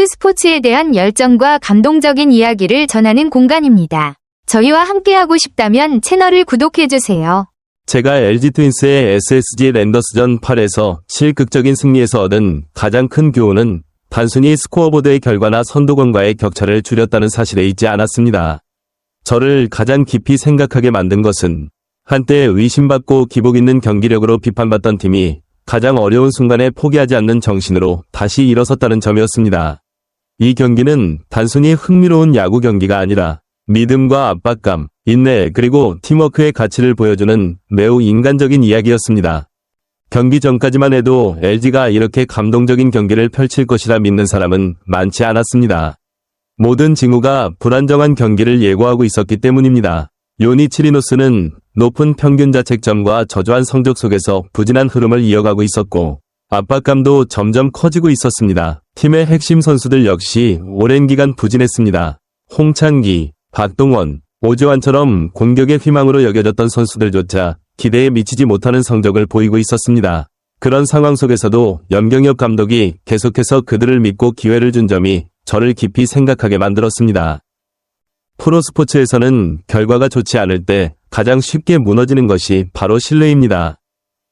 스포츠에 대한 열정과 감동적인 이야기를 전하는 공간입니다. 저희와 함께하고 싶다면 채널을 구독해주세요. 제가 LG 트윈스의 SSG 랜더스전 8에서 실극적인 승리에서 얻은 가장 큰 교훈은 단순히 스코어보드의 결과나 선두권과의 격차를 줄였다는 사실에 있지 않았습니다. 저를 가장 깊이 생각하게 만든 것은 한때 의심받고 기복 있는 경기력으로 비판받던 팀이 가장 어려운 순간에 포기하지 않는 정신으로 다시 일어섰다는 점이었습니다. 이 경기는 단순히 흥미로운 야구 경기가 아니라 믿음과 압박감, 인내 그리고 팀워크의 가치를 보여주는 매우 인간적인 이야기였습니다. 경기 전까지만 해도 LG가 이렇게 감동적인 경기를 펼칠 것이라 믿는 사람은 많지 않았습니다. 모든 징후가 불안정한 경기를 예고하고 있었기 때문입니다. 요니 치리노스는 높은 평균 자책점과 저조한 성적 속에서 부진한 흐름을 이어가고 있었고 압박감도 점점 커지고 있었습니다. 팀의 핵심 선수들 역시 오랜 기간 부진했습니다. 홍창기, 박동원, 오지환처럼 공격의 희망으로 여겨졌던 선수들조차 기대에 미치지 못하는 성적을 보이고 있었습니다. 그런 상황 속에서도 염경엽 감독이 계속해서 그들을 믿고 기회를 준 점이 저를 깊이 생각하게 만들었습니다. 프로스포츠에서는 결과가 좋지 않을 때 가장 쉽게 무너지는 것이 바로 신뢰입니다.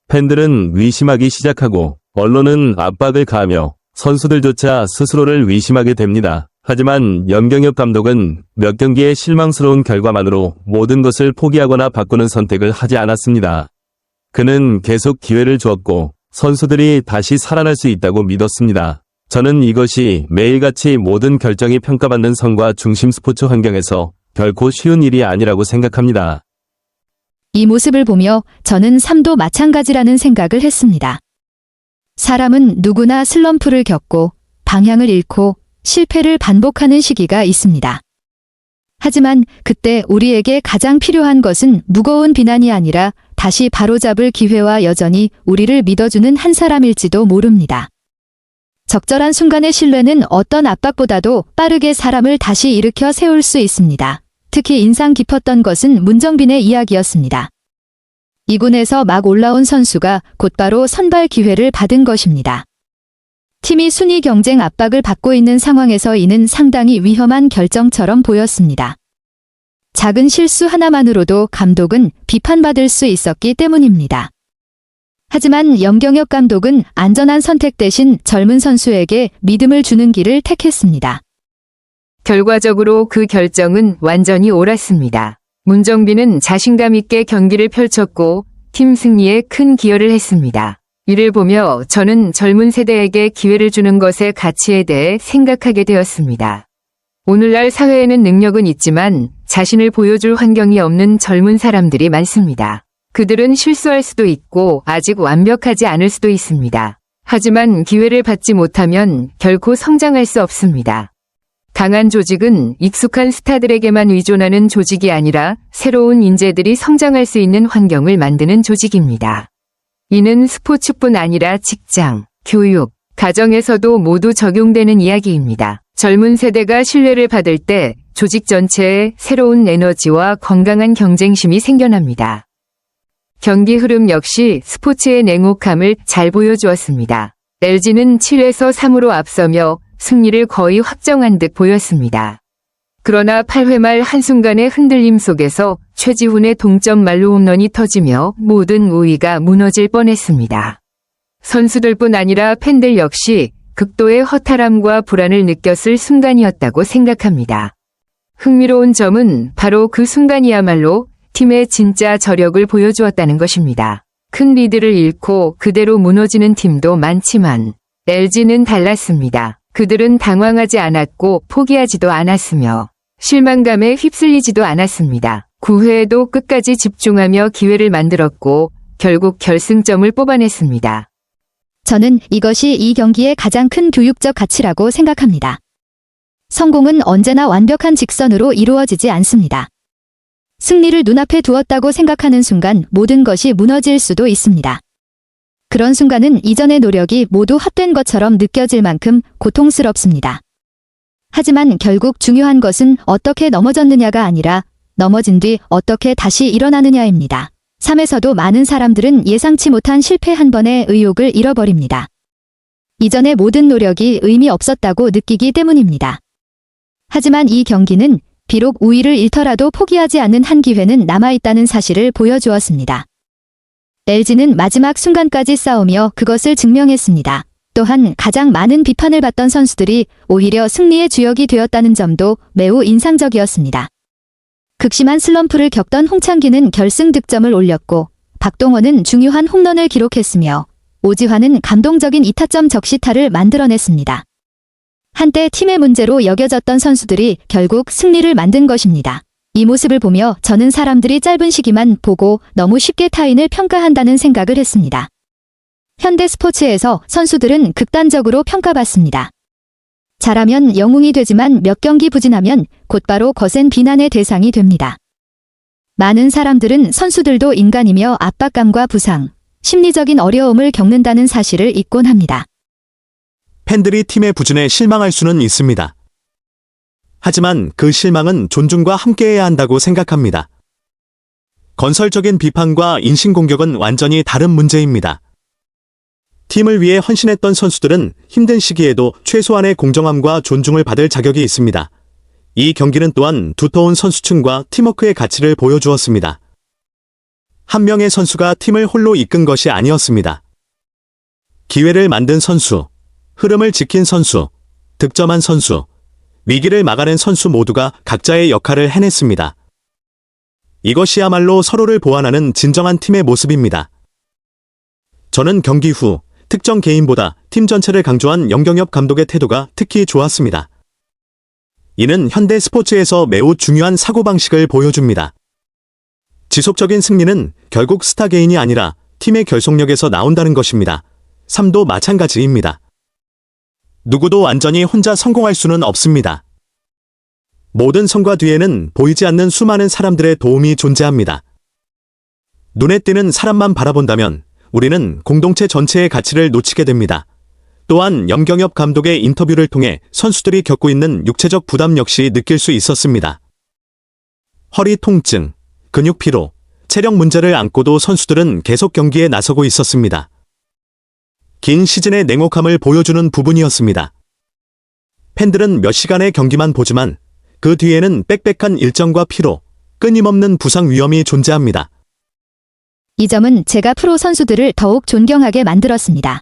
팬들은 의심하기 시작하고 언론은 압박을 가하며 선수들조차 스스로를 의심하게 됩니다. 하지만 염경엽 감독은 몇 경기의 실망스러운 결과만으로 모든 것을 포기하거나 바꾸는 선택을 하지 않았습니다. 그는 계속 기회를 주었고 선수들이 다시 살아날 수 있다고 믿었습니다. 저는 이것이 매일같이 모든 결정이 평가받는 성과 중심 스포츠 환경에서 결코 쉬운 일이 아니라고 생각합니다. 이 모습을 보며 저는 삶도 마찬가지라는 생각을 했습니다. 사람은 누구나 슬럼프를 겪고 방향을 잃고 실패를 반복하는 시기가 있습니다. 하지만 그때 우리에게 가장 필요한 것은 무거운 비난이 아니라 다시 바로잡을 기회와 여전히 우리를 믿어주는 한 사람일지도 모릅니다. 적절한 순간의 신뢰는 어떤 압박보다도 빠르게 사람을 다시 일으켜 세울 수 있습니다. 특히 인상 깊었던 것은 문정빈의 이야기였습니다. 2군에서 막 올라온 선수가 곧바로 선발 기회를 받은 것입니다. 팀이 순위 경쟁 압박을 받고 있는 상황에서 이는 상당히 위험한 결정처럼 보였습니다. 작은 실수 하나만으로도 감독은 비판받을 수 있었기 때문입니다. 하지만 염경엽 감독은 안전한 선택 대신 젊은 선수에게 믿음을 주는 길을 택했습니다. 결과적으로 그 결정은 완전히 옳았습니다. 문정빈은 자신감 있게 경기를 펼쳤고 팀 승리에 큰 기여를 했습니다. 이를 보며 저는 젊은 세대에게 기회를 주는 것의 가치에 대해 생각하게 되었습니다. 오늘날 사회에는 능력은 있지만 자신을 보여줄 환경이 없는 젊은 사람들이 많습니다. 그들은 실수할 수도 있고 아직 완벽하지 않을 수도 있습니다. 하지만 기회를 받지 못하면 결코 성장할 수 없습니다. 강한 조직은 익숙한 스타들에게만 의존하는 조직이 아니라 새로운 인재들이 성장할 수 있는 환경을 만드는 조직입니다. 이는 스포츠뿐 아니라 직장, 교육, 가정에서도 모두 적용되는 이야기입니다. 젊은 세대가 신뢰를 받을 때 조직 전체에 새로운 에너지와 건강한 경쟁심이 생겨납니다. 경기 흐름 역시 스포츠의 냉혹함을 잘 보여주었습니다. LG는 7에서 3으로 앞서며 승리를 거의 확정한 듯 보였습니다. 그러나 8회 말 한순간의 흔들림 속에서 최지훈의 동점 만루 홈런이 터지며 모든 우위가 무너질 뻔했습니다. 선수들뿐 아니라 팬들 역시 극도의 허탈함과 불안을 느꼈을 순간이었다고 생각합니다. 흥미로운 점은 바로 그 순간이야말로 팀의 진짜 저력을 보여주었다는 것입니다. 큰 리드를 잃고 그대로 무너지는 팀도 많지만 LG는 달랐습니다. 그들은 당황하지 않았고 포기하지도 않았으며 실망감에 휩쓸리지도 않았습니다. 9회에도 끝까지 집중하며 기회를 만들었고 결국 결승점을 뽑아냈습니다. 저는 이것이 이 경기의 가장 큰 교육적 가치라고 생각합니다. 성공은 언제나 완벽한 직선으로 이루어지지 않습니다. 승리를 눈앞에 두었다고 생각하는 순간 모든 것이 무너질 수도 있습니다. 그런 순간은 이전의 노력이 모두 헛된 것처럼 느껴질 만큼 고통스럽습니다. 하지만 결국 중요한 것은 어떻게 넘어졌느냐가 아니라 넘어진 뒤 어떻게 다시 일어나느냐입니다. 삶에서도 많은 사람들은 예상치 못한 실패 한 번에 의욕을 잃어버립니다. 이전의 모든 노력이 의미 없었다고 느끼기 때문입니다. 하지만 이 경기는 비록 우위를 잃더라도 포기하지 않는 한 기회는 남아있다는 사실을 보여주었습니다. LG는 마지막 순간까지 싸우며 그것을 증명했습니다. 또한 가장 많은 비판을 받던 선수들이 오히려 승리의 주역이 되었다는 점도 매우 인상적이었습니다. 극심한 슬럼프를 겪던 홍창기는 결승 득점을 올렸고 박동원은 중요한 홈런을 기록했으며 오지환은 감동적인 2타점 적시타를 만들어냈습니다. 한때 팀의 문제로 여겨졌던 선수들이 결국 승리를 만든 것입니다. 이 모습을 보며 저는 사람들이 짧은 시기만 보고 너무 쉽게 타인을 평가한다는 생각을 했습니다. 현대 스포츠에서 선수들은 극단적으로 평가받습니다. 잘하면 영웅이 되지만 몇 경기 부진하면 곧바로 거센 비난의 대상이 됩니다. 많은 사람들은 선수들도 인간이며 압박감과 부상, 심리적인 어려움을 겪는다는 사실을 잊곤 합니다. 팬들이 팀의 부진에 실망할 수는 있습니다. 하지만 그 실망은 존중과 함께해야 한다고 생각합니다. 건설적인 비판과 인신공격은 완전히 다른 문제입니다. 팀을 위해 헌신했던 선수들은 힘든 시기에도 최소한의 공정함과 존중을 받을 자격이 있습니다. 이 경기는 또한 두터운 선수층과 팀워크의 가치를 보여주었습니다. 한 명의 선수가 팀을 홀로 이끈 것이 아니었습니다. 기회를 만든 선수, 흐름을 지킨 선수, 득점한 선수, 위기를 막아낸 선수 모두가 각자의 역할을 해냈습니다. 이것이야말로 서로를 보완하는 진정한 팀의 모습입니다. 저는 경기 후 특정 개인보다 팀 전체를 강조한 염경엽 감독의 태도가 특히 좋았습니다. 이는 현대 스포츠에서 매우 중요한 사고방식을 보여줍니다. 지속적인 승리는 결국 스타 개인이 아니라 팀의 결속력에서 나온다는 것입니다. 삶도 마찬가지입니다. 누구도 완전히 혼자 성공할 수는 없습니다. 모든 성과 뒤에는 보이지 않는 수많은 사람들의 도움이 존재합니다. 눈에 띄는 사람만 바라본다면 우리는 공동체 전체의 가치를 놓치게 됩니다. 또한 염경엽 감독의 인터뷰를 통해 선수들이 겪고 있는 육체적 부담 역시 느낄 수 있었습니다. 허리 통증, 근육 피로, 체력 문제를 안고도 선수들은 계속 경기에 나서고 있었습니다. 긴 시즌의 냉혹함을 보여주는 부분이었습니다. 팬들은 몇 시간의 경기만 보지만 그 뒤에는 빽빽한 일정과 피로, 끊임없는 부상 위험이 존재합니다. 이 점은 제가 프로 선수들을 더욱 존경하게 만들었습니다.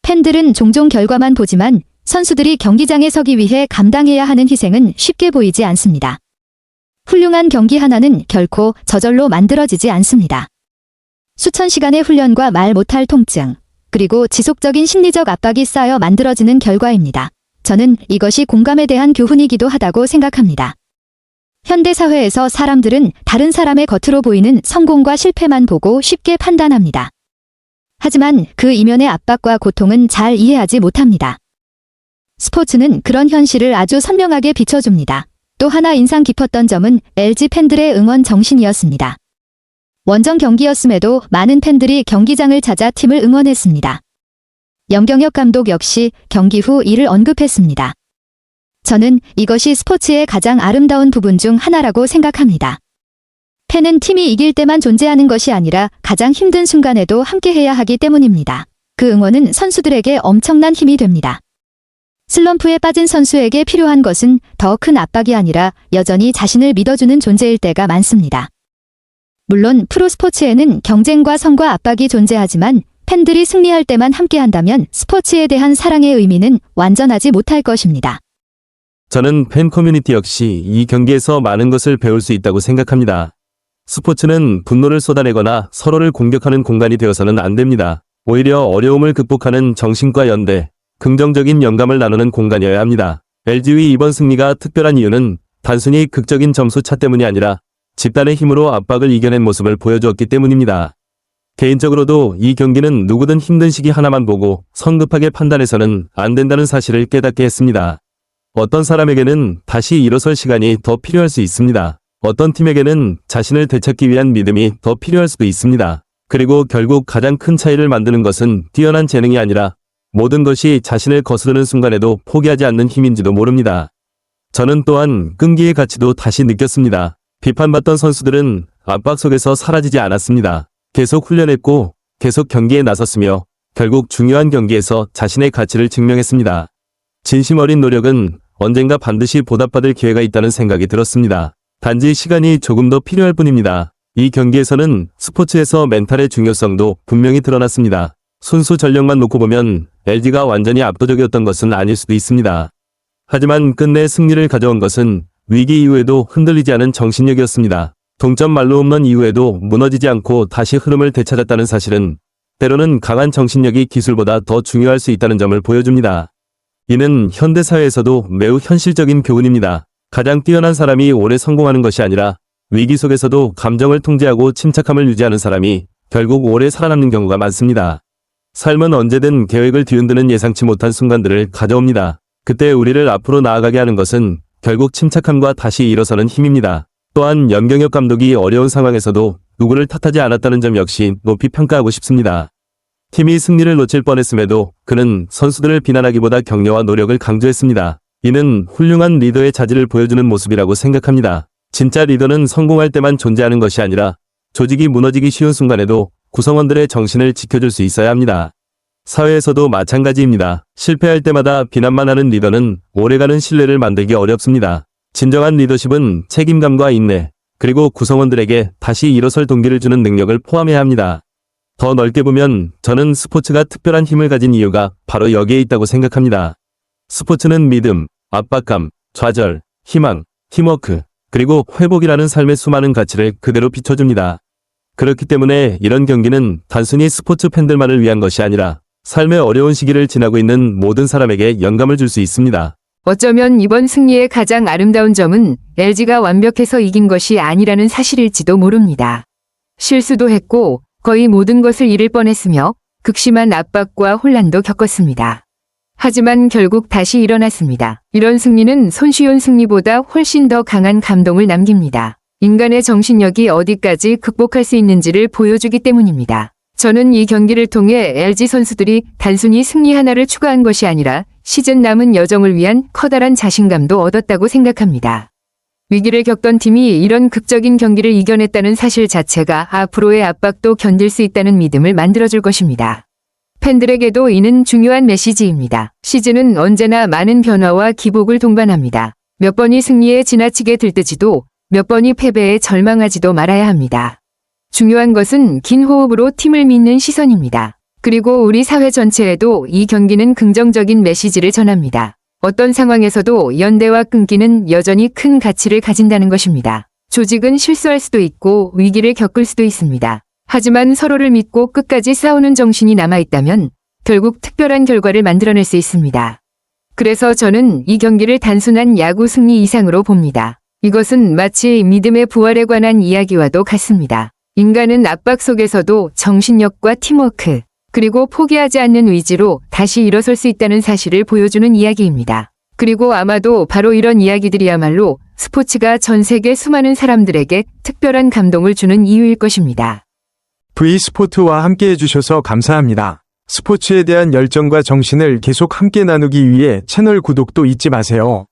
팬들은 종종 결과만 보지만 선수들이 경기장에 서기 위해 감당해야 하는 희생은 쉽게 보이지 않습니다. 훌륭한 경기 하나는 결코 저절로 만들어지지 않습니다. 수천 시간의 훈련과 말 못할 통증, 그리고 지속적인 심리적 압박이 쌓여 만들어지는 결과입니다. 저는 이것이 공감에 대한 교훈이기도 하다고 생각합니다. 현대 사회에서 사람들은 다른 사람의 겉으로 보이는 성공과 실패만 보고 쉽게 판단합니다. 하지만 그 이면의 압박과 고통은 잘 이해하지 못합니다. 스포츠는 그런 현실을 아주 선명하게 비춰줍니다. 또 하나 인상 깊었던 점은 LG 팬들의 응원 정신이었습니다. 원정 경기였음에도 많은 팬들이 경기장을 찾아 팀을 응원했습니다. 염경엽 감독 역시 경기 후 이를 언급했습니다. 저는 이것이 스포츠의 가장 아름다운 부분 중 하나라고 생각합니다. 팬은 팀이 이길 때만 존재하는 것이 아니라 가장 힘든 순간에도 함께해야 하기 때문입니다. 그 응원은 선수들에게 엄청난 힘이 됩니다. 슬럼프에 빠진 선수에게 필요한 것은 더 큰 압박이 아니라 여전히 자신을 믿어주는 존재일 때가 많습니다. 물론 프로스포츠에는 경쟁과 성과 압박이 존재하지만 팬들이 승리할 때만 함께한다면 스포츠에 대한 사랑의 의미는 완전하지 못할 것입니다. 저는 팬 커뮤니티 역시 이 경기에서 많은 것을 배울 수 있다고 생각합니다. 스포츠는 분노를 쏟아내거나 서로를 공격하는 공간이 되어서는 안 됩니다. 오히려 어려움을 극복하는 정신과 연대, 긍정적인 영감을 나누는 공간이어야 합니다. LG의 이번 승리가 특별한 이유는 단순히 극적인 점수 차 때문이 아니라 집단의 힘으로 압박을 이겨낸 모습을 보여주었기 때문입니다. 개인적으로도 이 경기는 누구든 힘든 시기 하나만 보고 성급하게 판단해서는 안 된다는 사실을 깨닫게 했습니다. 어떤 사람에게는 다시 일어설 시간이 더 필요할 수 있습니다. 어떤 팀에게는 자신을 되찾기 위한 믿음이 더 필요할 수도 있습니다. 그리고 결국 가장 큰 차이를 만드는 것은 뛰어난 재능이 아니라 모든 것이 자신을 거스르는 순간에도 포기하지 않는 힘인지도 모릅니다. 저는 또한 끈기의 가치도 다시 느꼈습니다. 비판받던 선수들은 압박 속에서 사라지지 않았습니다. 계속 훈련했고 계속 경기에 나섰으며 결국 중요한 경기에서 자신의 가치를 증명했습니다. 진심 어린 노력은 언젠가 반드시 보답받을 기회가 있다는 생각이 들었습니다. 단지 시간이 조금 더 필요할 뿐입니다. 이 경기에서는 스포츠에서 멘탈의 중요성도 분명히 드러났습니다. 순수 전력만 놓고 보면 LG가 완전히 압도적이었던 것은 아닐 수도 있습니다. 하지만 끝내 승리를 가져온 것은 위기 이후에도 흔들리지 않은 정신력이었습니다. 동점 만루 홈런 이후에도 무너지지 않고 다시 흐름을 되찾았다는 사실은 때로는 강한 정신력이 기술보다 더 중요할 수 있다는 점을 보여줍니다. 이는 현대사회에서도 매우 현실적인 교훈입니다. 가장 뛰어난 사람이 오래 성공하는 것이 아니라 위기 속에서도 감정을 통제하고 침착함을 유지하는 사람이 결국 오래 살아남는 경우가 많습니다. 삶은 언제든 계획을 뒤흔드는 예상치 못한 순간들을 가져옵니다. 그때 우리를 앞으로 나아가게 하는 것은 결국 침착함과 다시 일어서는 힘입니다. 또한 염경엽 감독이 어려운 상황에서도 누구를 탓하지 않았다는 점 역시 높이 평가하고 싶습니다. 팀이 승리를 놓칠 뻔했음에도 그는 선수들을 비난하기보다 격려와 노력을 강조했습니다. 이는 훌륭한 리더의 자질을 보여주는 모습이라고 생각합니다. 진짜 리더는 성공할 때만 존재하는 것이 아니라 조직이 무너지기 쉬운 순간에도 구성원들의 정신을 지켜줄 수 있어야 합니다. 사회에서도 마찬가지입니다. 실패할 때마다 비난만 하는 리더는 오래가는 신뢰를 만들기 어렵습니다. 진정한 리더십은 책임감과 인내, 그리고 구성원들에게 다시 일어설 동기를 주는 능력을 포함해야 합니다. 더 넓게 보면 저는 스포츠가 특별한 힘을 가진 이유가 바로 여기에 있다고 생각합니다. 스포츠는 믿음, 압박감, 좌절, 희망, 팀워크, 그리고 회복이라는 삶의 수많은 가치를 그대로 비춰줍니다. 그렇기 때문에 이런 경기는 단순히 스포츠 팬들만을 위한 것이 아니라 삶의 어려운 시기를 지나고 있는 모든 사람에게 영감을 줄 수 있습니다. 어쩌면 이번 승리의 가장 아름다운 점은 LG가 완벽해서 이긴 것이 아니라는 사실일지도 모릅니다. 실수도 했고 거의 모든 것을 잃을 뻔했으며 극심한 압박과 혼란도 겪었습니다. 하지만 결국 다시 일어났습니다. 이런 승리는 손쉬운 승리보다 훨씬 더 강한 감동을 남깁니다. 인간의 정신력이 어디까지 극복할 수 있는지를 보여주기 때문입니다. 저는 이 경기를 통해 LG 선수들이 단순히 승리 하나를 추가한 것이 아니라 시즌 남은 여정을 위한 커다란 자신감도 얻었다고 생각합니다. 위기를 겪던 팀이 이런 극적인 경기를 이겨냈다는 사실 자체가 앞으로의 압박도 견딜 수 있다는 믿음을 만들어줄 것입니다. 팬들에게도 이는 중요한 메시지입니다. 시즌은 언제나 많은 변화와 기복을 동반합니다. 몇 번이 승리에 지나치게 들뜨지도 몇 번이 패배에 절망하지도 말아야 합니다. 중요한 것은 긴 호흡으로 팀을 믿는 시선입니다. 그리고 우리 사회 전체에도 이 경기는 긍정적인 메시지를 전합니다. 어떤 상황에서도 연대와 끈기는 여전히 큰 가치를 가진다는 것입니다. 조직은 실수할 수도 있고 위기를 겪을 수도 있습니다. 하지만 서로를 믿고 끝까지 싸우는 정신이 남아있다면 결국 특별한 결과를 만들어낼 수 있습니다. 그래서 저는 이 경기를 단순한 야구 승리 이상으로 봅니다. 이것은 마치 믿음의 부활에 관한 이야기와도 같습니다. 인간은 압박 속에서도 정신력과 팀워크, 그리고 포기하지 않는 의지로 다시 일어설 수 있다는 사실을 보여주는 이야기입니다. 그리고 아마도 바로 이런 이야기들이야말로 스포츠가 전 세계 수많은 사람들에게 특별한 감동을 주는 이유일 것입니다. V스포츠와 함께 해주셔서 감사합니다. 스포츠에 대한 열정과 정신을 계속 함께 나누기 위해 채널 구독도 잊지 마세요.